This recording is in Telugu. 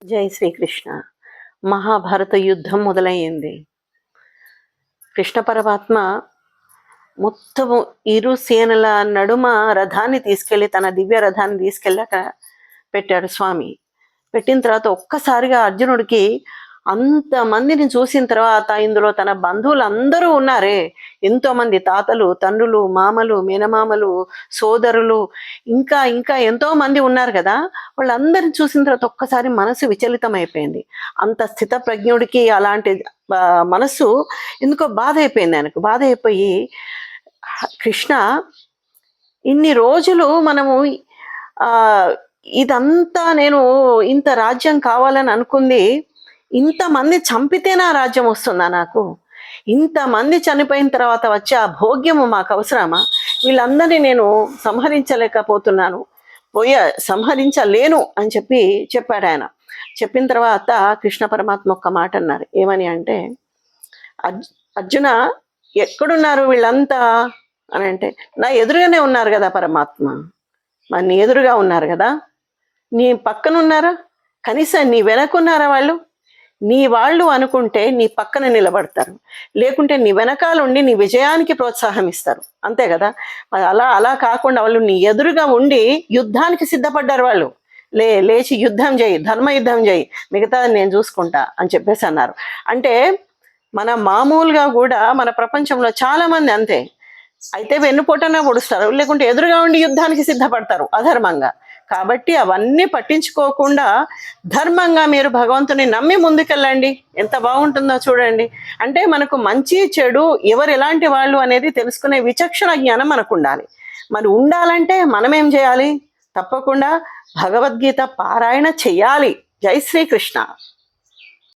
జై శ్రీకృష్ణ. మహాభారత యుద్ధం మొదలయ్యింది. కృష్ణ పరమాత్మ మొత్తము ఇరు సేనల నడుమ రథాన్ని తీసుకెళ్ళి, తన దివ్య రథాన్ని తీసుకెళ్ళి అక్కడ పెట్టాడు స్వామి. పెట్టిన తర్వాత ఒక్కసారిగా అర్జునుడికి అంతమందిని చూసిన తర్వాత, ఇందులో తన బంధువులు అందరూ ఉన్నారే, ఎంతోమంది తాతలు, తండ్రులు, మామలు, మేనమామలు, సోదరులు, ఇంకా ఇంకా ఎంతో మంది ఉన్నారు కదా. వాళ్ళందరిని చూసిన తర్వాత ఒక్కసారి మనసు విచలితం అయిపోయింది. అంత స్థిత ప్రజ్ఞుడికి అలాంటి మనసు ఎందుకో బాధ అయిపోయింది. ఆయనకు బాధ అయిపోయి, కృష్ణ ఇన్ని రోజులు మనము ఇదంతా నేను ఇంత రాజ్యం కావాలని అనుకుంది, ఇంతమంది చంపితే నా రాజ్యం వస్తుందా? నాకు ఇంతమంది చనిపోయిన తర్వాత వచ్చే ఆ భోగ్యము మాకు అవసరమా? వీళ్ళందరినీ నేను సంహరించలేకపోతున్నాను, సంహరించలేను అని చెప్పాడు ఆయన. చెప్పిన తర్వాత కృష్ణ పరమాత్మ ఒక్క మాట అన్నారు. ఏమని అంటే, అర్జున ఎక్కడున్నారు వీళ్ళంతా అని అంటే, నా ఎదురుగానే ఉన్నారు కదా పరమాత్మ. మరి నీ ఎదురుగా ఉన్నారు కదా, నీ పక్కన ఉన్నారా? కనీసం నీ వెనకున్నారా? నీ వాళ్ళు అనుకుంటే నీ పక్కన నిలబడతారు, లేకుంటే నీ వెనకాలండి నీ విజయానికి ప్రోత్సాహం ఇస్తారు, అంతే కదా. అలా కాకుండా వాళ్ళు నీ ఎదురుగా ఉండి యుద్ధానికి సిద్ధపడ్డారు. వాళ్ళు లేచి యుద్ధం చేయి, ధర్మ యుద్ధం చేయి, మిగతాది నేను చూసుకుంటా అని చెప్పేసి అన్నారు. అంటే మన మామూలుగా కూడా మన ప్రపంచంలో చాలా మంది అంతే. అయితే వెన్నుపోటనే పొడుస్తారు, లేకుంటే ఎదురుగా ఉండి యుద్ధానికి సిద్ధపడతారు అధర్మంగా. కాబట్టి అవన్నీ పట్టించుకోకుండా ధర్మంగా మీరు భగవంతుని నమ్మి ముందుకెళ్ళండి, ఎంత బాగుంటుందో చూడండి. అంటే మనకు మంచి చెడు ఎవరు ఎలాంటి వాళ్ళు అనేది తెలుసుకునే విచక్షణ జ్ఞానం మనకు ఉండాలి. మరి ఉండాలంటే మనం ఏం చేయాలి? తప్పకుండా భగవద్గీత పారాయణ చెయ్యాలి. జై శ్రీకృష్ణ.